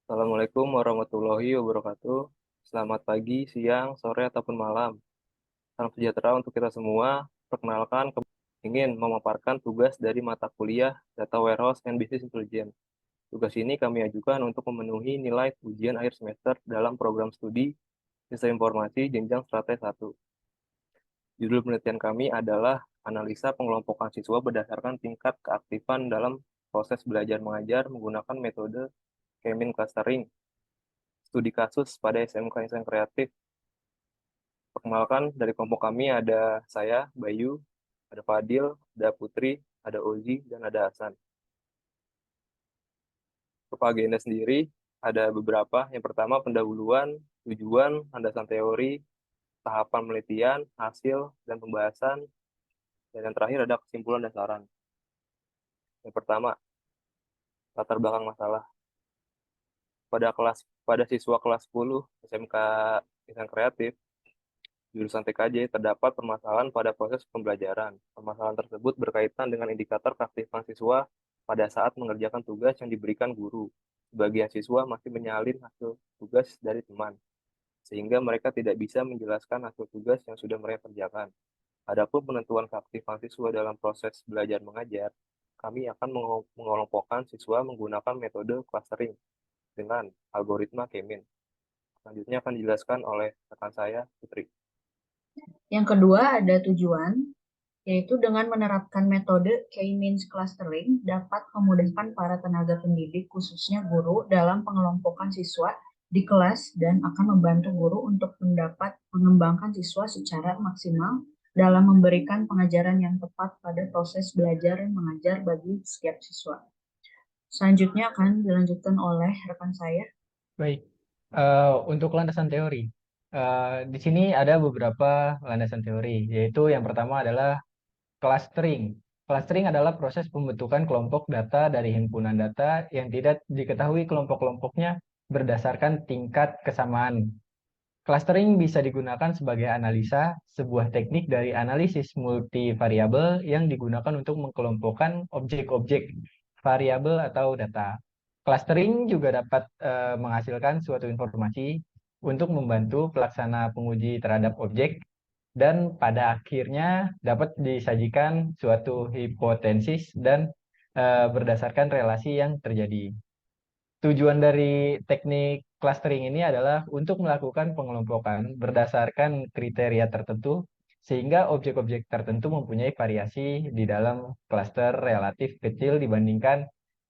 Assalamualaikum warahmatullahi wabarakatuh. Selamat pagi, siang, sore, ataupun malam. Salam sejahtera untuk kita semua. Perkenalkan, ingin memaparkan tugas dari mata kuliah Data Warehouse and Business Intelligence. Tugas ini kami ajukan untuk memenuhi nilai ujian akhir semester dalam program studi Sistem Informasi Jenjang Strata 1. Judul penelitian kami adalah analisa pengelompokan siswa berdasarkan tingkat keaktifan dalam proses belajar mengajar menggunakan metode K-means clustering. Studi kasus pada SMK Insan Kreatif. Perkenalkan, dari kelompok kami ada saya, Bayu, ada Fadil, ada Putri, ada Ozi, dan ada Hasan. Untuk agenda sendiri, ada beberapa. Yang pertama, pendahuluan, tujuan, landasan teori, tahapan penelitian, hasil, dan pembahasan. Dan yang terakhir ada kesimpulan dan saran. Yang pertama, latar belakang masalah. Pada siswa kelas 10 SMK Insan Kreatif, jurusan TKJ terdapat permasalahan pada proses pembelajaran. Permasalahan tersebut berkaitan dengan indikator keaktifan siswa pada saat mengerjakan tugas yang diberikan guru. Sebagian siswa masih menyalin hasil tugas dari teman, sehingga mereka tidak bisa menjelaskan hasil tugas yang sudah mereka kerjakan. Adapun penentuan keaktifan siswa dalam proses belajar mengajar, kami akan mengelompokkan siswa menggunakan metode clustering dengan algoritma K-means. Selanjutnya akan dijelaskan oleh rekan saya, Putri. Yang kedua ada tujuan, yaitu dengan menerapkan metode K-means clustering dapat memudahkan para tenaga pendidik, khususnya guru, dalam pengelompokan siswa di kelas dan akan membantu guru untuk mendapat mengembangkan siswa secara maksimal dalam memberikan pengajaran yang tepat pada proses belajar mengajar bagi setiap siswa. Selanjutnya akan dilanjutkan oleh rekan saya. Baik, untuk landasan teori, di sini ada beberapa landasan teori, yaitu yang pertama adalah clustering. Clustering adalah proses pembentukan kelompok data dari himpunan data yang tidak diketahui kelompok-kelompoknya berdasarkan tingkat kesamaan. Clustering bisa digunakan sebagai analisa, sebuah teknik dari analisis multivariabel yang digunakan untuk mengelompokkan objek-objek variabel atau data. Clustering juga dapat menghasilkan suatu informasi untuk membantu pelaksana penguji terhadap objek dan pada akhirnya dapat disajikan suatu hipotesis dan berdasarkan relasi yang terjadi. Tujuan dari teknik clustering ini adalah untuk melakukan pengelompokan berdasarkan kriteria tertentu sehingga objek-objek tertentu mempunyai variasi di dalam klaster relatif kecil dibandingkan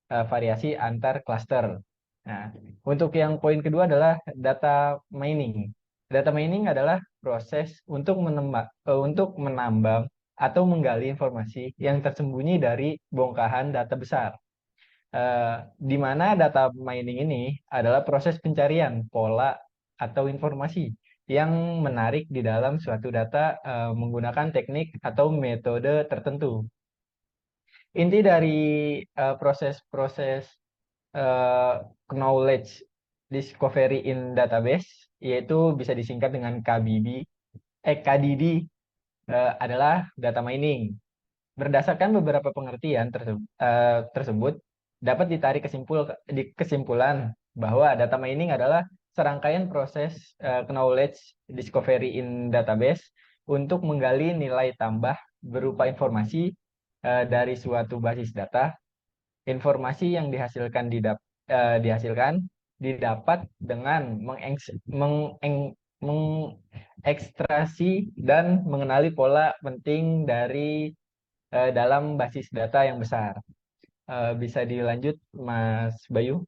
variasi antar klaster. Nah, untuk yang poin kedua adalah data mining. Data mining adalah proses untuk menambang atau menggali informasi yang tersembunyi dari bongkahan data besar. Di mana data mining ini adalah proses pencarian pola atau informasi yang menarik di dalam suatu data menggunakan teknik atau metode tertentu. Inti dari proses-proses eh, knowledge discovery in database yaitu bisa disingkat dengan KBB, KDD adalah data mining. Berdasarkan beberapa pengertian tersebut, dapat ditarik kesimpulan bahwa data mining adalah serangkaian proses knowledge discovery in database untuk menggali nilai tambah berupa informasi dari suatu basis data. Informasi yang dihasilkan didapat dengan mengekstrasi dan mengenali pola penting dari dalam basis data yang besar. Bisa dilanjut, Mas Bayu,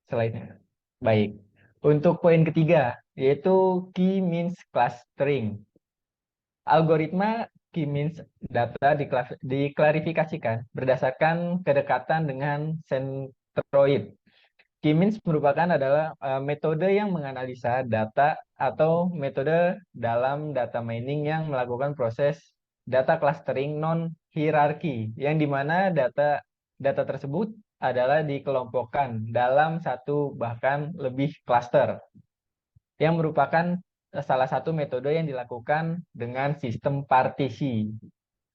slide-nya. Baik. Untuk poin ketiga, yaitu key means clustering. Algoritma key means data diklarifikasikan berdasarkan kedekatan dengan sentroid. Key means merupakan adalah metode yang menganalisa data atau metode dalam data mining yang melakukan proses data clustering non hierarki yang dimana data tersebut adalah dikelompokkan dalam satu bahkan lebih cluster yang merupakan salah satu metode yang dilakukan dengan sistem partisi.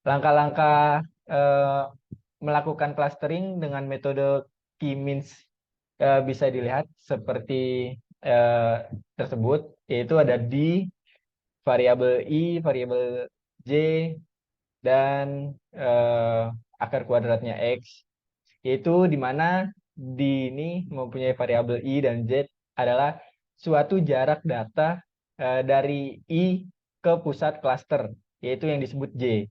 Langkah-langkah melakukan clustering dengan metode key means bisa dilihat seperti tersebut, yaitu ada D, variabel I, variabel J, dan akar kuadratnya X, yaitu di mana D ini mempunyai variabel I dan Z adalah suatu jarak data dari I ke pusat klaster, yaitu yang disebut J.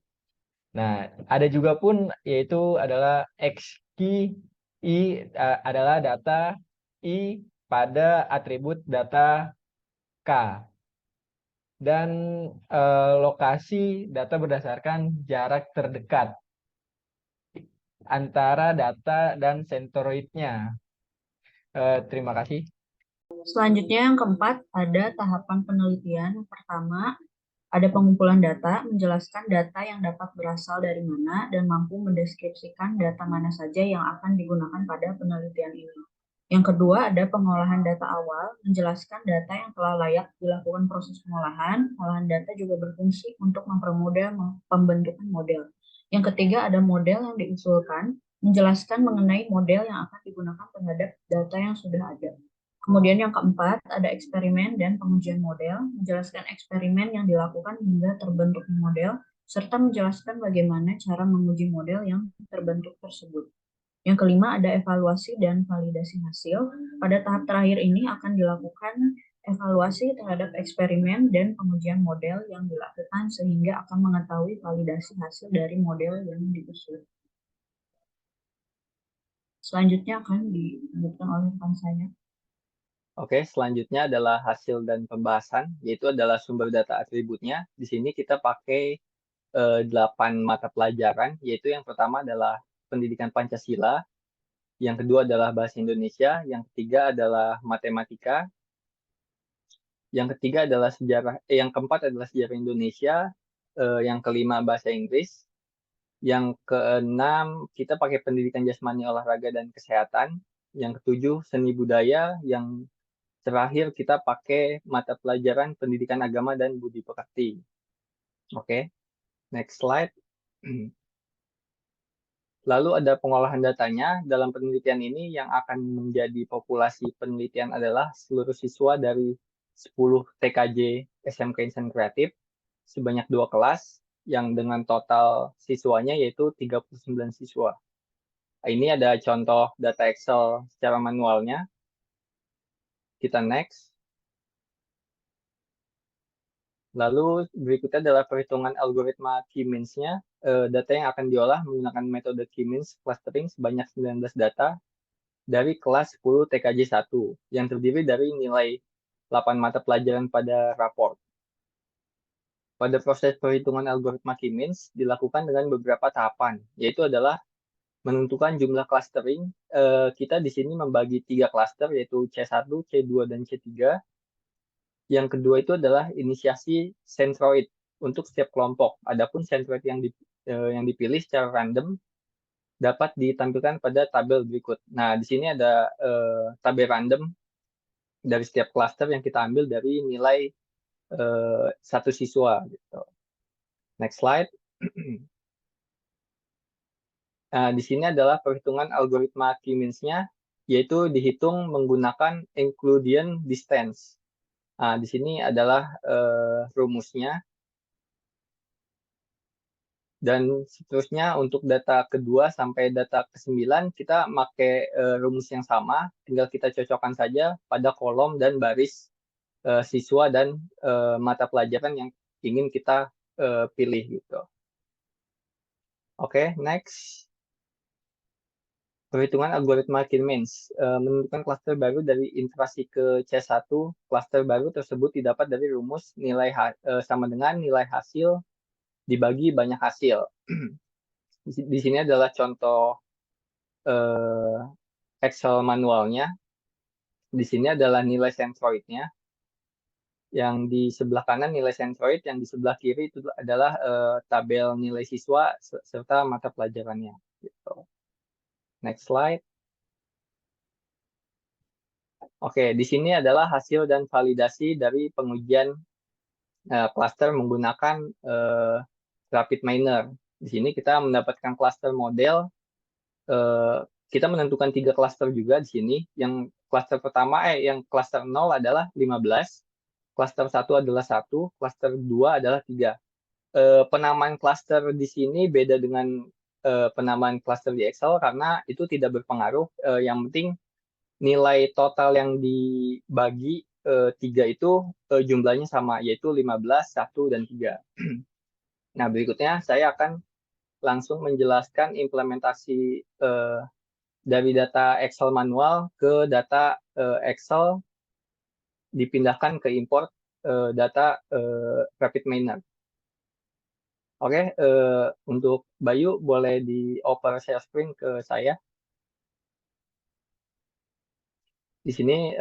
Nah, ada juga pun yaitu adalah X key I adalah data I pada atribut data K, dan lokasi data berdasarkan jarak terdekat antara data dan centroidnya. Terima kasih. Selanjutnya yang keempat ada tahapan penelitian. Yang pertama ada pengumpulan data, menjelaskan data yang dapat berasal dari mana dan mampu mendeskripsikan data mana saja yang akan digunakan pada penelitian ini. Yang kedua ada pengolahan data awal, menjelaskan data yang telah layak dilakukan proses pengolahan. Olahan data juga berfungsi untuk mempermudah pembentukan model. Yang ketiga ada model yang diusulkan, menjelaskan mengenai model yang akan digunakan terhadap data yang sudah ada. Kemudian yang keempat, ada eksperimen dan pengujian model, menjelaskan eksperimen yang dilakukan hingga terbentuknya model, serta menjelaskan bagaimana cara menguji model yang terbentuk tersebut. Yang kelima, ada evaluasi dan validasi hasil. Pada tahap terakhir ini akan dilakukan evaluasi terhadap eksperimen dan pengujian model yang dilakukan sehingga akan mengetahui validasi hasil dari model yang diusul. Selanjutnya akan dilanjutkan oleh rekan saya. Oke, selanjutnya adalah hasil dan pembahasan, yaitu adalah sumber data atributnya. Di sini kita pakai 8 mata pelajaran, yaitu yang pertama adalah pendidikan Pancasila, yang kedua adalah bahasa Indonesia, yang ketiga adalah matematika, yang ketiga adalah yang keempat adalah sejarah Indonesia, yang kelima bahasa Inggris, yang keenam kita pakai pendidikan jasmani, olahraga, dan kesehatan, yang ketujuh seni budaya, yang terakhir kita pakai mata pelajaran pendidikan agama dan budi pekerti. Oke, next slide. Lalu ada pengolahan datanya. Dalam penelitian ini yang akan menjadi populasi penelitian adalah seluruh siswa dari 10 TKJ SMK Insan Kreatif sebanyak 2 kelas yang dengan total siswanya yaitu 39 siswa. Ini ada contoh data Excel secara manualnya. Kita next. Lalu berikutnya adalah perhitungan algoritma key means-nya. Data yang akan diolah menggunakan metode key means clustering sebanyak 19 data dari kelas 10 TKJ 1 yang terdiri dari nilai 8 mata pelajaran pada raport. Pada proses perhitungan algoritma key means dilakukan dengan beberapa tahapan, yaitu adalah menentukan jumlah clustering. Kita di sini membagi 3 cluster, yaitu C1, C2, dan C3. Yang kedua itu adalah inisiasi centroid untuk setiap kelompok. Adapun centroid yang dipilih secara random dapat ditampilkan pada tabel berikut. Nah, di sini ada tabel random dari setiap cluster yang kita ambil dari nilai satu siswa. Gitu. Next slide. Nah, di sini adalah perhitungan algoritma key means-nya, yaitu dihitung menggunakan Euclidean distance. Nah, di sini adalah rumusnya. Dan seterusnya untuk data kedua sampai data ke-9 kita pakai rumus yang sama, tinggal kita cocokkan saja pada kolom dan baris siswa dan mata pelajaran yang ingin kita pilih gitu. Oke, next. Perhitungan algoritma key means menentukan klaster baru dari interaksi ke C1. Klaster baru tersebut didapat dari rumus nilai sama dengan nilai hasil dibagi banyak hasil. Di sini adalah contoh Excel manualnya. Di sini adalah nilai centroidnya. Yang di sebelah kanan nilai centroid, yang di sebelah kiri itu adalah tabel nilai siswa serta mata pelajarannya. Gitu. Next slide. Oke, di sini adalah hasil dan validasi dari pengujian cluster menggunakan Rapid Miner. Di sini kita mendapatkan cluster model kita menentukan 3 klaster juga di sini. Yang klaster pertama, yang klaster 0 adalah 15, klaster 1 adalah 1, klaster 2 adalah 3. Penamaan klaster di sini beda dengan penamaan klaster di Excel karena itu tidak berpengaruh. Yang penting nilai total yang dibagi 3 itu jumlahnya sama, yaitu 15, 1, dan 3. Nah, berikutnya saya akan langsung menjelaskan implementasi dari data Excel manual ke data Excel dipindahkan ke import data RapidMiner. Oke, untuk Bayu boleh di-oper share screen ke saya. Di sini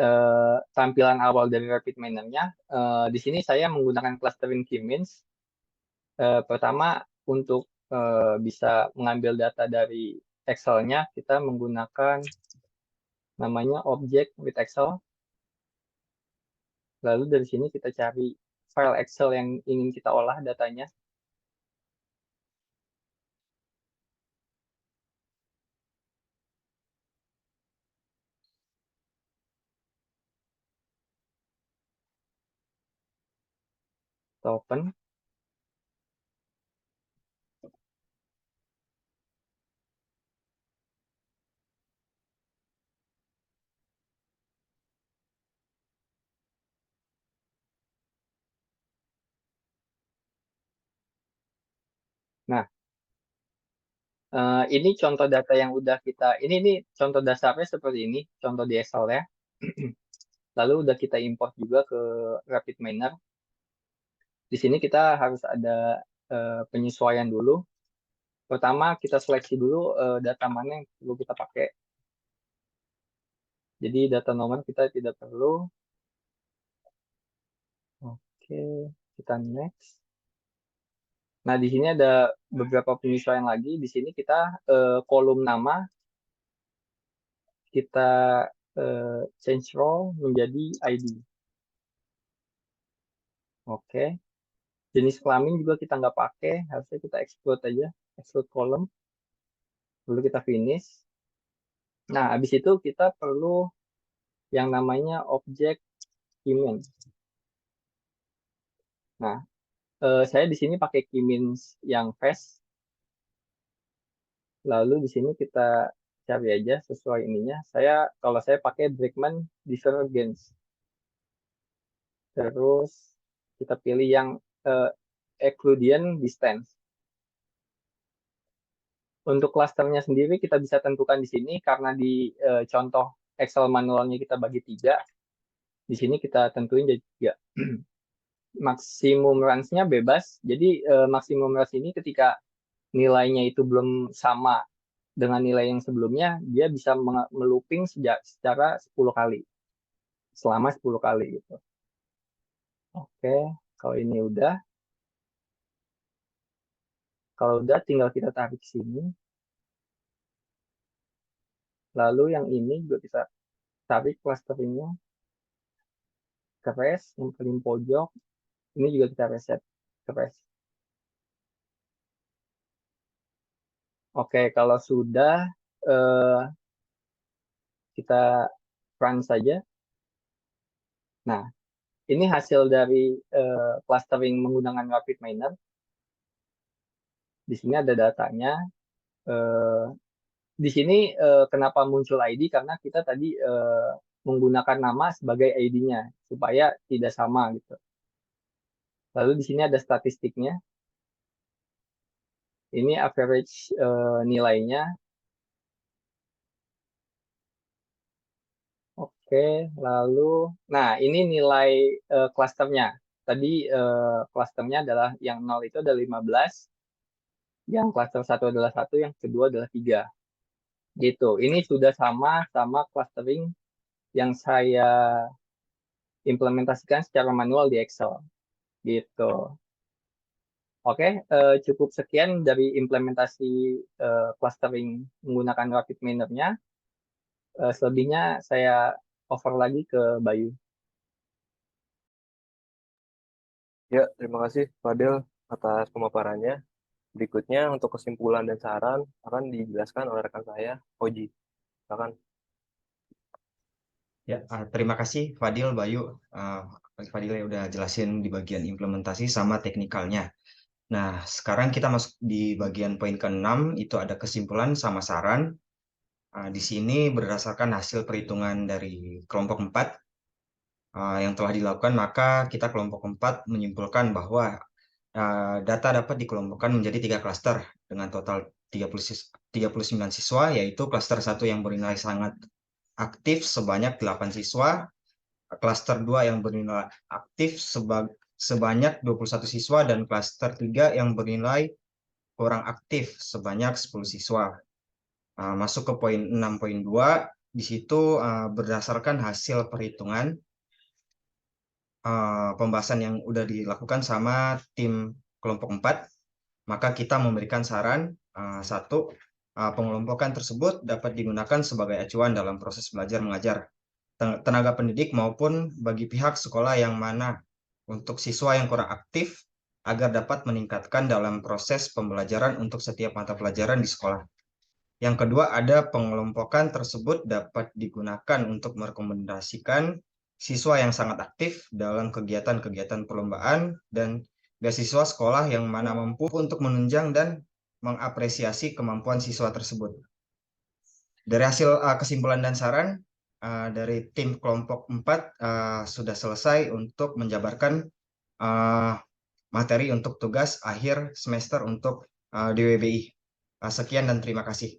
tampilan awal dari RapidMiner-nya. Di sini saya menggunakan clustering key means. Pertama, untuk bisa mengambil data dari Excel-nya, kita menggunakan namanya object with Excel. Lalu dari sini kita cari file Excel yang ingin kita olah datanya. Kita open. Nah, ini contoh data yang udah kita, ini contoh dasarnya seperti ini, contoh di Excel ya. Lalu udah kita import juga ke RapidMiner. Di sini kita harus ada penyesuaian dulu. Pertama, kita seleksi dulu data mana yang perlu kita pakai. Jadi data nomor kita tidak perlu. Oke, kita next. Nah, di sini ada beberapa penyesuaian lagi. Di sini kita kolom nama kita change role menjadi ID. Oke. Jenis kelamin juga kita nggak pakai, harusnya kita exclude aja, exclude column. Lalu kita finish. Nah, habis itu kita perlu yang namanya object keymin. Nah, saya di sini pakai keymin yang fast. Lalu di sini kita cari aja sesuai ininya. Kalau saya pakai Brakeman Divergence. Terus kita pilih yang Euclidean Distance. Untuk klasternya sendiri kita bisa tentukan di sini karena di contoh Excel manualnya kita bagi 3. Di sini kita tentuin jadi 3. Maksimum range-nya bebas. Jadi maksimum range ini ketika nilainya itu belum sama dengan nilai yang sebelumnya, dia bisa melooping secara 10 kali. Selama 10 kali gitu. Oke, kalau ini udah. Kalau udah tinggal kita tarik sini. Lalu yang ini juga kita tarik clusteringnya ke rest, yang paling pojok. Ini juga kita reset ke rest. Oke, kalau sudah kita run saja. Nah, ini hasil dari clustering menggunakan RapidMiner. Di sini ada datanya. Di sini kenapa muncul ID? Karena kita tadi menggunakan nama sebagai ID-nya supaya tidak sama gitu. Lalu di sini ada statistiknya. Ini average nilainya. Oke, lalu, nah ini nilai klasternya. Tadi klasternya adalah yang 0 itu ada 15, yang klaster 1 adalah 1, yang kedua adalah 3. Gitu, ini sudah sama clustering yang saya implementasikan secara manual di Excel. Gitu. Oke, cukup sekian dari implementasi clustering menggunakan RapidMiner-nya. Selebihnya saya over lagi ke Bayu. Ya, terima kasih Fadil atas pemaparannya. Berikutnya untuk kesimpulan dan saran akan dijelaskan oleh rekan saya, Oji. Silakan. Ya, terima kasih Fadil, Bayu. Fadil ya udah jelasin di bagian implementasi sama teknikalnya. Nah, sekarang kita masuk di bagian poin ke-6, itu ada kesimpulan sama saran. Di sini berdasarkan hasil perhitungan dari kelompok 4 yang telah dilakukan, maka kita kelompok 4 menyimpulkan bahwa data dapat dikelompokkan menjadi 3 klaster dengan total 39 siswa, yaitu klaster 1 yang bernilai sangat aktif sebanyak 8 siswa, klaster 2 yang bernilai aktif sebanyak 21 siswa, dan klaster 3 yang bernilai kurang aktif sebanyak 10 siswa. Masuk ke poin 6.2, di situ berdasarkan hasil perhitungan pembahasan yang udah dilakukan sama tim kelompok 4, maka kita memberikan saran satu, pengelompokan tersebut dapat digunakan sebagai acuan dalam proses belajar mengajar tenaga pendidik maupun bagi pihak sekolah yang mana untuk siswa yang kurang aktif agar dapat meningkatkan dalam proses pembelajaran untuk setiap mata pelajaran di sekolah. Yang kedua, ada pengelompokan tersebut dapat digunakan untuk merekomendasikan siswa yang sangat aktif dalam kegiatan-kegiatan perlombaan dan beasiswa sekolah yang mana mampu untuk menunjang dan mengapresiasi kemampuan siswa tersebut. Dari hasil kesimpulan dan saran dari tim kelompok 4 sudah selesai untuk menjabarkan materi untuk tugas akhir semester untuk DWBI. Sekian dan terima kasih.